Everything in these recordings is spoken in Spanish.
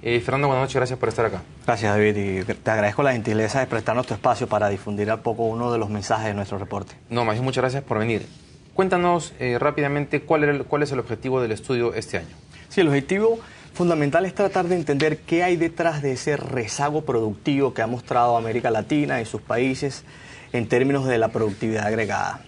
Fernando, buenas noches, gracias por estar acá. Gracias, David, y te agradezco la gentileza de prestarnos tu espacio para difundir un poco uno de los mensajes de nuestro reporte. No, más bien muchas gracias por venir. Cuéntanos rápidamente cuál es el objetivo del estudio este año. Sí, el objetivo fundamental es tratar de entender qué hay detrás de ese rezago productivo que ha mostrado América Latina y sus países en términos de la productividad agregada.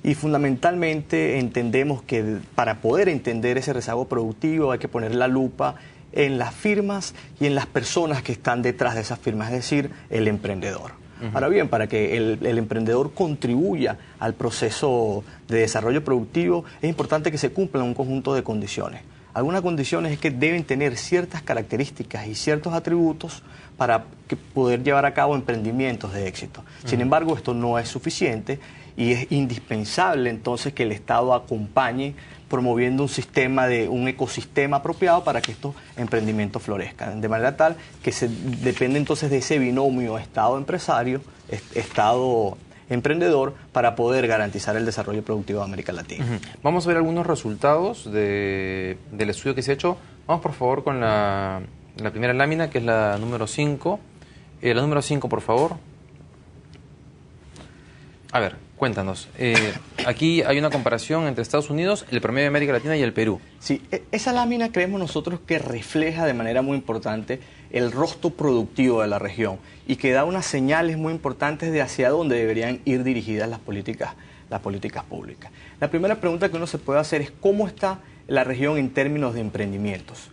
Y fundamentalmente entendemos que para poder entender ese rezago productivo hay que poner la lupa en las firmas y en las personas que están detrás de esas firmas, es decir, el emprendedor. Ahora bien, para que el emprendedor contribuya al proceso de desarrollo productivo, es importante que se cumplan un conjunto de condiciones. Algunas condiciones es que deben tener ciertas características y ciertos atributos para poder llevar a cabo emprendimientos de éxito. Sin embargo, esto no es suficiente y es indispensable entonces que el Estado acompañe promoviendo un ecosistema apropiado para que estos emprendimientos florezcan. De manera tal que se depende entonces de ese binomio Estado-empresario, Estado-emprendedor, para poder garantizar el desarrollo productivo de América Latina. Vamos a ver algunos resultados del estudio que se ha hecho. Vamos por favor con la primera lámina, que es la número 5. La número 5, por favor. A ver, cuéntanos. Aquí hay una comparación entre Estados Unidos, el promedio de América Latina y el Perú. Sí, esa lámina creemos nosotros que refleja de manera muy importante el rostro productivo de la región y que da unas señales muy importantes de hacia dónde deberían ir dirigidas las políticas públicas. La primera pregunta que uno se puede hacer es ¿cómo está la región en términos de emprendimientos?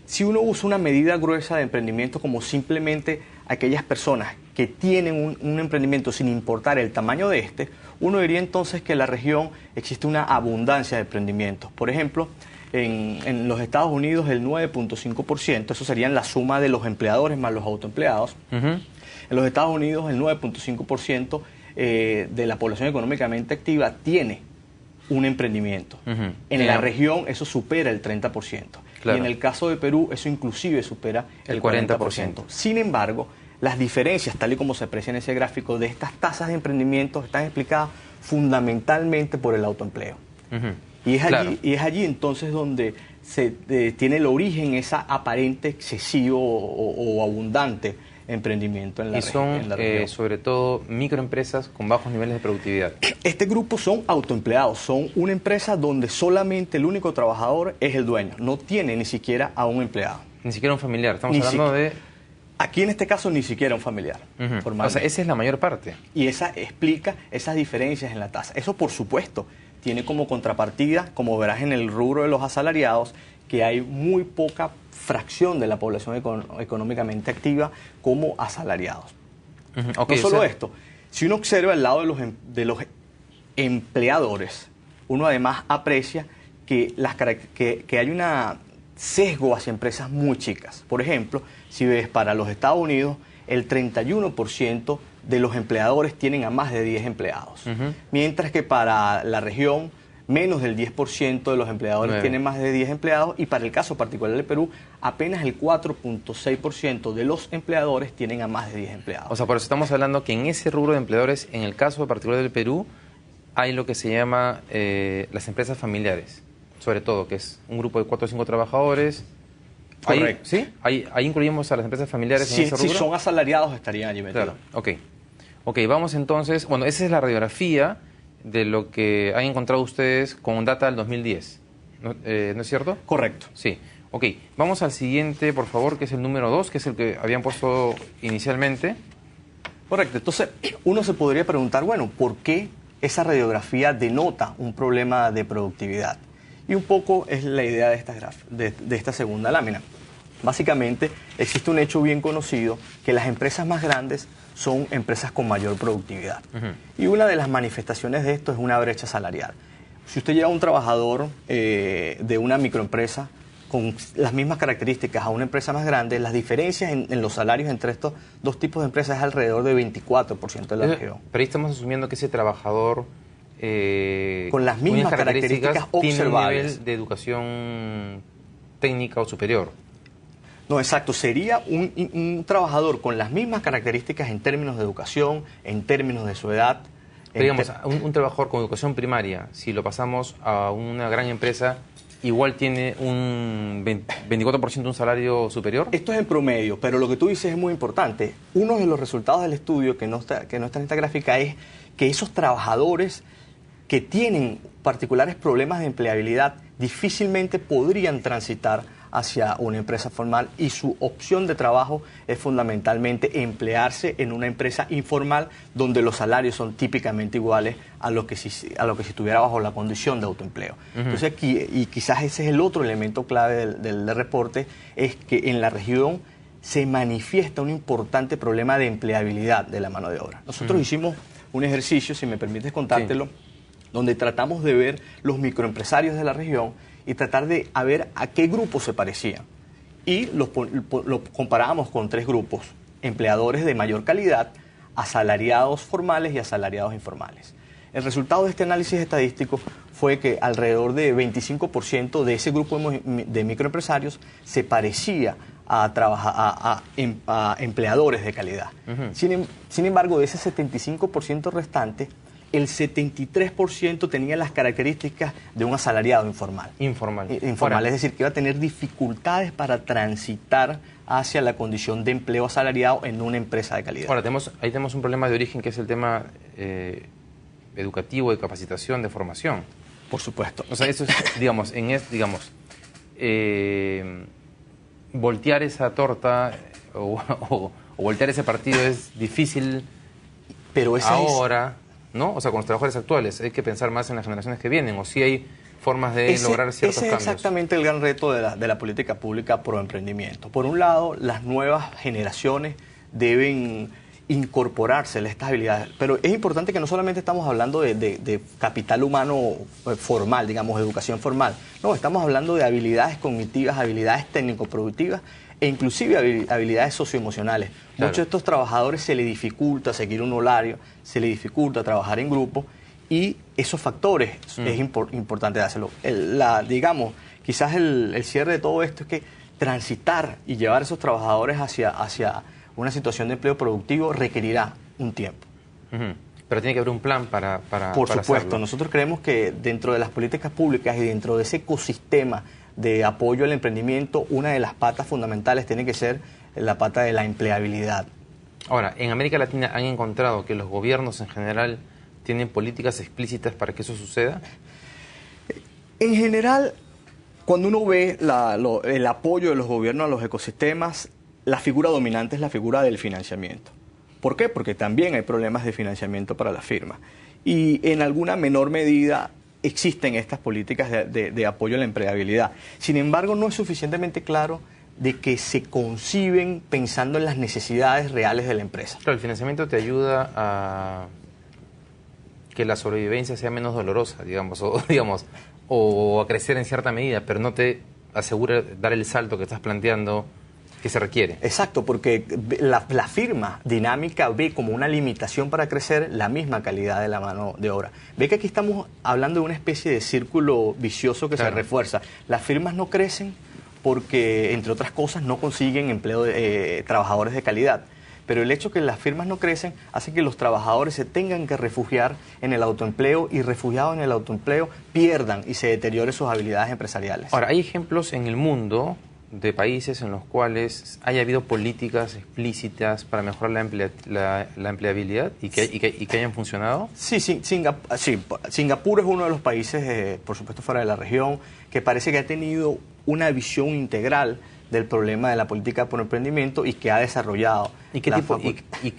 Si uno usa una medida gruesa de emprendimiento como simplemente aquellas personas que tienen un emprendimiento sin importar el tamaño de este, uno diría entonces que en la región existe una abundancia de emprendimientos. Por ejemplo, en los Estados Unidos el 9.5%, eso serían la suma de los empleadores más los autoempleados. En los Estados Unidos el 9.5% de la población económicamente activa tiene un emprendimiento. En la región eso supera el 30%. Claro. Y en el caso de Perú eso inclusive supera el 40%. Sin embargo, las diferencias, tal y como se aprecia en ese gráfico, de estas tasas de emprendimiento están explicadas fundamentalmente por el autoempleo. Y es allí entonces donde se tiene el origen esa aparente excesivo o abundante emprendimiento en la región. Y son sobre todo microempresas con bajos niveles de productividad. Este grupo son autoempleados, son una empresa donde solamente el único trabajador es el dueño, no tiene ni siquiera a un empleado. Ni siquiera un familiar, estamos hablando de... Aquí en este caso ni siquiera un familiar. O sea, esa es la mayor parte. Y esa explica esas diferencias en la tasa. Eso, por supuesto, tiene como contrapartida, como verás en el rubro de los asalariados, que hay muy poca fracción de la población económicamente activa como asalariados. No solo esto, si uno observa el lado de los empleadores, uno además aprecia que hay una sesgo hacia empresas muy chicas. Por ejemplo, si ves para los Estados Unidos, el 31% de los empleadores tienen a más de 10 empleados. Mientras que para la región, menos del 10% de los empleadores tienen más de 10 empleados y para el caso particular de Perú, apenas el 4.6% de los empleadores tienen a más de 10 empleados. O sea, por eso estamos hablando que en ese rubro de empleadores, en el caso particular del Perú, hay lo que se llama las empresas familiares, sobre todo, que es un grupo de 4 o 5 trabajadores. Correcto. ¿Sí? ¿Ahí incluimos a las empresas familiares en ese rubro? Si son asalariados estarían allí metidos. Claro, ok, vamos entonces, bueno, esa es la radiografía de lo que han encontrado ustedes con data del 2010, ¿no es cierto? Correcto. Sí, ok, vamos al siguiente, por favor, que es el número 2, que es el que habían puesto inicialmente. Correcto, entonces uno se podría preguntar, bueno, ¿por qué esa radiografía denota un problema de productividad? Y un poco es la idea de esta segunda lámina. Básicamente existe un hecho bien conocido que las empresas más grandes son empresas con mayor productividad. Y una de las manifestaciones de esto es una brecha salarial. Si usted lleva a un trabajador de una microempresa con las mismas características a una empresa más grande, las diferencias en los salarios entre estos dos tipos de empresas es alrededor de 24% de la región. Pero ahí estamos asumiendo que ese trabajador con las mismas características observables tiene un nivel de educación técnica o superior. No, exacto. Sería un trabajador con las mismas características en términos de educación, en términos de su edad. Pero digamos, un trabajador con educación primaria, si lo pasamos a una gran empresa, igual tiene un 24% un salario superior. Esto es en promedio, pero lo que tú dices es muy importante. Uno de los resultados del estudio que no está en esta gráfica es que esos trabajadores que tienen particulares problemas de empleabilidad difícilmente podrían transitar hacia una empresa formal y su opción de trabajo es fundamentalmente emplearse en una empresa informal donde los salarios son típicamente iguales a lo que si estuviera bajo la condición de autoempleo. Entonces aquí, y quizás ese es el otro elemento clave del reporte, es que en la región se manifiesta un importante problema de empleabilidad de la mano de obra. Nosotros hicimos un ejercicio, si me permites contártelo, donde tratamos de ver los microempresarios de la región y tratar de ver a qué grupos se parecían. Y lo comparábamos con 3 grupos: empleadores de mayor calidad, asalariados formales y asalariados informales. El resultado de este análisis estadístico fue que alrededor de 25% de ese grupo de microempresarios se parecía a empleadores de calidad. Sin embargo, de ese 75% restante, el 73% tenía las características de un asalariado informal. Informal, es decir, que iba a tener dificultades para transitar hacia la condición de empleo asalariado en una empresa de calidad. Ahora, ahí tenemos un problema de origen que es el tema educativo, de capacitación, de formación. Por supuesto. O sea, eso es, voltear esa torta o voltear ese partido es difícil, pero ahora, ¿no? O sea, con los trabajadores actuales hay que pensar más en las generaciones que vienen, o si hay formas de lograr ciertos cambios. Ese es exactamente el gran reto de la política pública pro emprendimiento. Por un lado, las nuevas generaciones deben incorporarse a estas habilidades, pero es importante que no solamente estamos hablando de capital humano formal, digamos, educación formal, no, estamos hablando de habilidades cognitivas, habilidades técnico-productivas e inclusive habilidades socioemocionales. Claro. Muchos de estos trabajadores se les dificulta seguir un horario, se les dificulta trabajar en grupo, y esos factores es importante dárselo. Digamos, quizás el cierre de todo esto es que transitar y llevar a esos trabajadores hacia una situación de empleo productivo requerirá un tiempo. Pero tiene que haber un plan para Por supuesto, hacerlo. nosotros creemos que dentro de las políticas públicas y dentro de ese ecosistema de apoyo al emprendimiento, una de las patas fundamentales tiene que ser la pata de la empleabilidad. Ahora, en América Latina han encontrado que los gobiernos en general tienen políticas explícitas para que eso suceda. En general, cuando uno ve el apoyo de los gobiernos a los ecosistemas, la figura dominante es la figura del financiamiento. ¿Por qué? Porque también hay problemas de financiamiento para las firmas. Y en alguna menor medida existen estas políticas de apoyo a la empleabilidad. Sin embargo, no es suficientemente claro de que se conciben pensando en las necesidades reales de la empresa. Claro, el financiamiento te ayuda a que la sobrevivencia sea menos dolorosa, o a crecer en cierta medida, pero no te asegura dar el salto que estás planteando que se requiere. Exacto, porque la firma dinámica ve como una limitación para crecer la misma calidad de la mano de obra. Ve que aquí estamos hablando de una especie de círculo vicioso que se refuerza. Las firmas no crecen porque, entre otras cosas, no consiguen empleo de trabajadores de calidad. Pero el hecho que las firmas no crecen hace que los trabajadores se tengan que refugiar en el autoempleo, y refugiados en el autoempleo pierdan y se deterioren sus habilidades empresariales. Ahora, hay ejemplos en el mundo de países en los cuales haya habido políticas explícitas para mejorar la empleabilidad y que hayan funcionado. Sí, Singapur es uno de los países, por supuesto fuera de la región, que parece que ha tenido una visión integral del problema de la política por emprendimiento y que ha desarrollado. ¿Y qué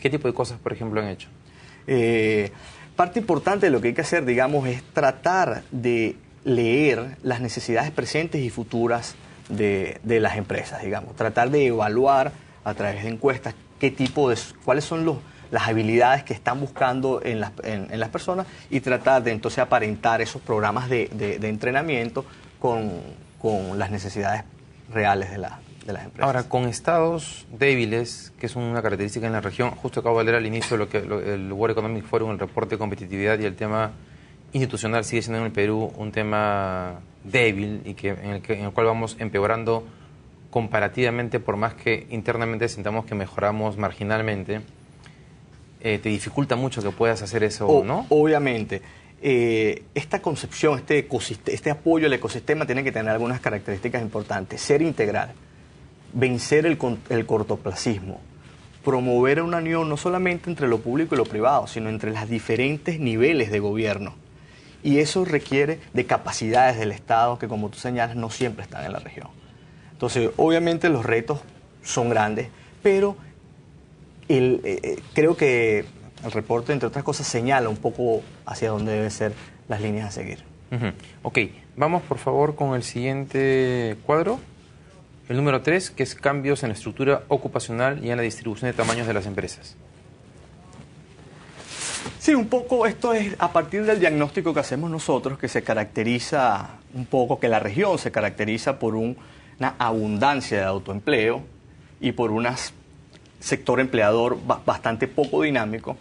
tipo de cosas, por ejemplo, han hecho? Parte importante de lo que hay que hacer, digamos, es tratar de leer las necesidades presentes y futuras de las empresas, digamos. Tratar de evaluar a través de encuestas cuáles son las habilidades que están buscando en las personas, y tratar de entonces aparentar esos programas de entrenamiento con las necesidades reales de las empresas. Ahora, con estados débiles, que es una característica en la región, justo acabo de leer al inicio el World Economic Forum, el reporte de competitividad, y el tema institucional sigue siendo en el Perú un tema débil y en el cual vamos empeorando comparativamente, por más que internamente sintamos que mejoramos marginalmente. Te dificulta mucho que puedas hacer eso, ¿no? Obviamente. esta concepción, este apoyo al ecosistema tiene que tener algunas características importantes. Ser integral, vencer el cortoplacismo, promover una unión no solamente entre lo público y lo privado, sino entre los diferentes niveles de gobierno. Y eso requiere de capacidades del Estado que, como tú señalas, no siempre están en la región. Entonces, obviamente los retos son grandes, pero creo que el reporte, entre otras cosas, señala un poco hacia dónde deben ser las líneas a seguir. Ok, vamos por favor con el siguiente cuadro. El número 3, que es cambios en la estructura ocupacional y en la distribución de tamaños de las empresas. Sí, un poco esto es a partir del diagnóstico que hacemos nosotros, que se caracteriza un poco, que la región se caracteriza por una abundancia de autoempleo y por un sector empleador bastante poco dinámico.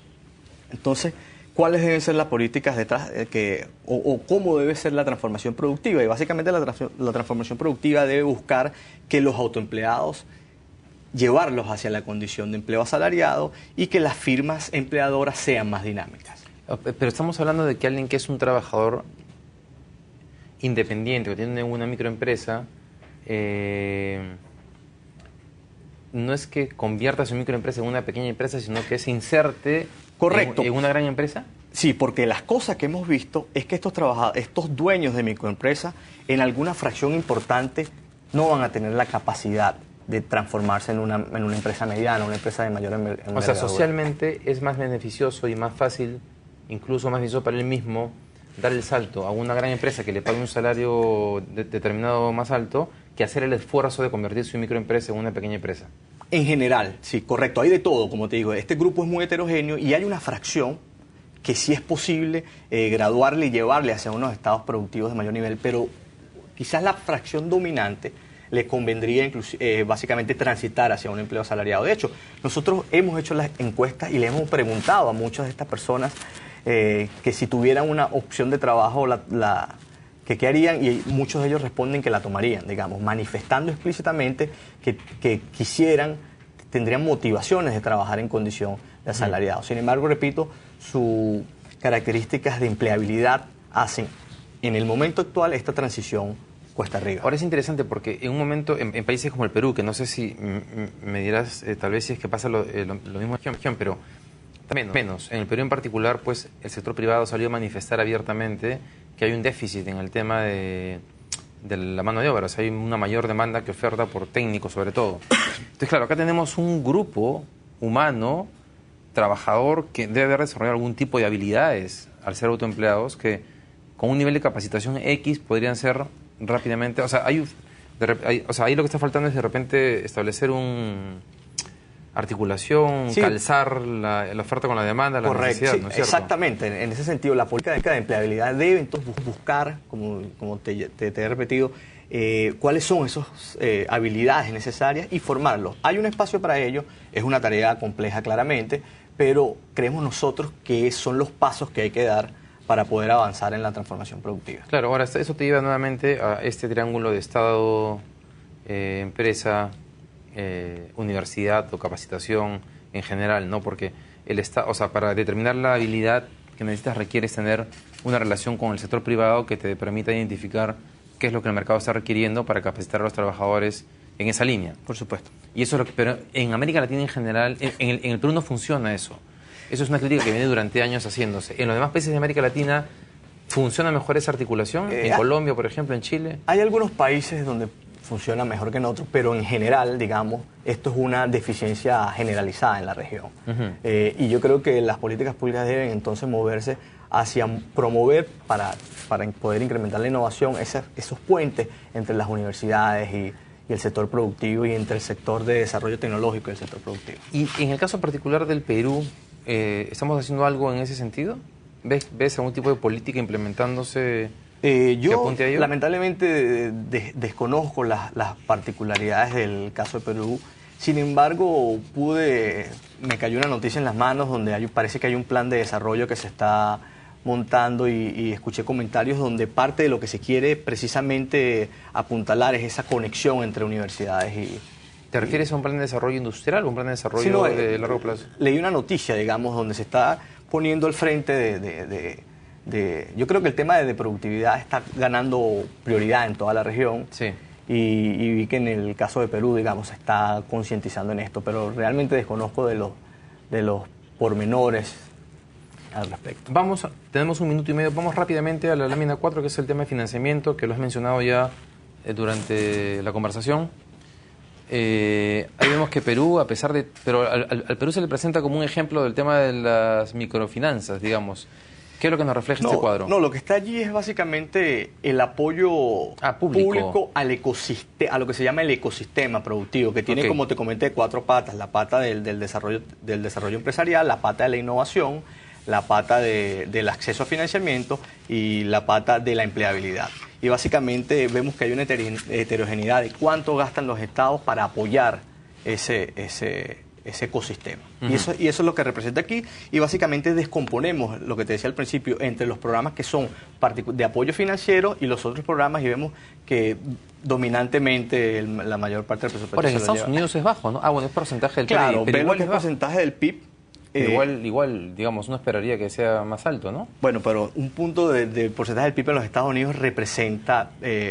Entonces, ¿cuáles deben ser las políticas detrás o cómo debe ser la transformación productiva? Y básicamente la transformación productiva debe buscar que los autoempleados, llevarlos hacia la condición de empleo asalariado y que las firmas empleadoras sean más dinámicas. Pero estamos hablando de que alguien que es un trabajador independiente, que tiene una microempresa, no es que convierta su microempresa en una pequeña empresa, sino que se inserte en una gran empresa. Sí, porque las cosas que hemos visto es que estos dueños de microempresa, en alguna fracción importante, no van a tener la capacidad de transformarse en una empresa mediana, una empresa de mayor envergadura. O sea, socialmente es más beneficioso y más fácil, incluso más beneficioso para él mismo, dar el salto a una gran empresa que le pague un salario determinado más alto, que hacer el esfuerzo de convertir su microempresa en una pequeña empresa. En general, sí, correcto. Hay de todo, como te digo. Este grupo es muy heterogéneo y hay una fracción que sí es posible graduarle y llevarle hacia unos estados productivos de mayor nivel, pero quizás la fracción dominante le convendría básicamente transitar hacia un empleo asalariado. De hecho, nosotros hemos hecho las encuestas y le hemos preguntado a muchas de estas personas que si tuvieran una opción de trabajo, que qué harían, y muchos de ellos responden que la tomarían, digamos, manifestando explícitamente que tendrían motivaciones de trabajar en condición de asalariado. Sin embargo, repito, sus características de empleabilidad hacen, en el momento actual, esta transición cuesta arriba. Ahora es interesante porque en un momento, en países como el Perú, que no sé si me dirás, tal vez si es que pasa lo mismo en región, pero menos. En el Perú en particular, pues el sector privado salió a manifestar abiertamente que hay un déficit en el tema de la mano de obra. O sea, hay una mayor demanda que oferta por técnicos, sobre todo. Entonces, claro, acá tenemos un grupo humano, trabajador, que debe haber desarrollado algún tipo de habilidades al ser autoempleados, que con un nivel de capacitación X podrían ser rápidamente, o sea, ahí lo que está faltando es de repente establecer articulación, sí, calzar la oferta con la demanda, la necesidad, sí, ¿no es cierto? Exactamente, en ese sentido la política de empleabilidad debe entonces buscar, como te he repetido, cuáles son esas habilidades necesarias y formarlos. Hay un espacio para ello, es una tarea compleja claramente, pero creemos nosotros que son los pasos que hay que dar para poder avanzar en la transformación productiva. Claro, ahora eso te lleva nuevamente a este triángulo de Estado, empresa, universidad o capacitación en general, ¿no? Porque el Estado, o sea, para determinar la habilidad que necesitas requieres tener una relación con el sector privado que te permita identificar qué es lo que el mercado está requiriendo para capacitar a los trabajadores en esa línea. Por supuesto. Y eso es lo que, pero en América Latina en general, en el Perú no funciona eso. Eso es una crítica que viene durante años haciéndose. En los demás países de América Latina, ¿funciona mejor esa articulación? ¿En Colombia, por ejemplo, en Chile? Hay algunos países donde funciona mejor que en otros, pero en general, digamos, esto es una deficiencia generalizada en la región. Y yo creo que las políticas públicas deben entonces moverse hacia promover, para poder incrementar la innovación, esos puentes entre las universidades y el sector productivo y entre el sector de desarrollo tecnológico y el sector productivo. Y en el caso particular del Perú, ¿estamos haciendo algo en ese sentido? ¿Ves algún tipo de política implementándose que apunte a ello? Lamentablemente desconozco las particularidades del caso de Perú. Sin embargo, me cayó una noticia en las manos donde parece que hay un plan de desarrollo que se está montando y escuché comentarios donde parte de lo que se quiere precisamente apuntalar es esa conexión entre universidades y... ¿Te refieres a un plan de desarrollo industrial o un plan de desarrollo de largo plazo? Leí una noticia, digamos, donde se está poniendo al frente Yo creo que el tema de productividad está ganando prioridad en toda la región. Sí. Y vi que en el caso de Perú, digamos, se está concientizando en esto, pero realmente desconozco de los pormenores al respecto. Tenemos 1 minuto y medio, vamos rápidamente a la lámina 4, que es el tema de financiamiento, que lo has mencionado ya durante la conversación. Ahí vemos que Perú, a pesar de... Pero al Perú se le presenta como un ejemplo del tema de las microfinanzas, digamos. ¿Qué es lo que nos refleja este cuadro? No, lo que está allí es básicamente el apoyo público al ecosistema, a lo que se llama el ecosistema productivo, que tiene, como te comenté, 4 patas: la pata del desarrollo empresarial, la pata de la innovación, la pata del acceso a financiamiento y la pata de la empleabilidad. Y básicamente vemos que hay una heterogeneidad de cuánto gastan los estados para apoyar ese ecosistema. Y eso es lo que representa aquí, y básicamente descomponemos lo que te decía al principio entre los programas que son de apoyo financiero y los otros programas, y vemos que dominantemente la mayor parte del presupuesto Ahora, en Estados Unidos es bajo, ¿no? Bueno, es porcentaje del PIB. Claro, pero igual es porcentaje del PIB. Igual, digamos, uno esperaría que sea más alto, ¿no? Bueno, pero un punto de porcentaje del PIB en los Estados Unidos representa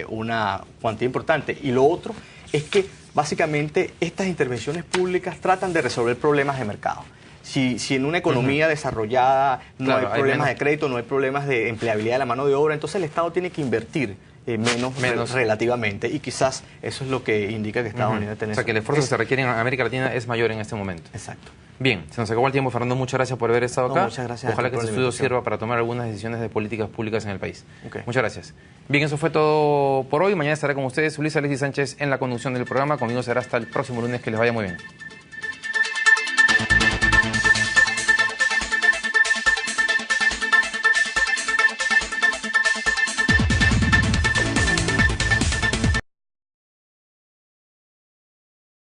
una cuantía importante. Y lo otro es que básicamente estas intervenciones públicas tratan de resolver problemas de mercado. Si en una economía desarrollada no hay problemas de crédito, no hay problemas de empleabilidad de la mano de obra, entonces el Estado tiene que invertir menos relativamente, y quizás eso es lo que indica que Estados Unidos tiene. O sea, que el esfuerzo que se requiere en América Latina es mayor en este momento. Exacto. Bien, se nos acabó el tiempo, Fernando. Muchas gracias por haber estado acá. Muchas gracias. Ojalá que este estudio sirva para tomar algunas decisiones de políticas públicas en el país. Muchas gracias. Bien, eso fue todo por hoy. Mañana estará con ustedes Luis Alexis Sánchez en la conducción del programa. Conmigo será hasta el próximo lunes. Que les vaya muy bien.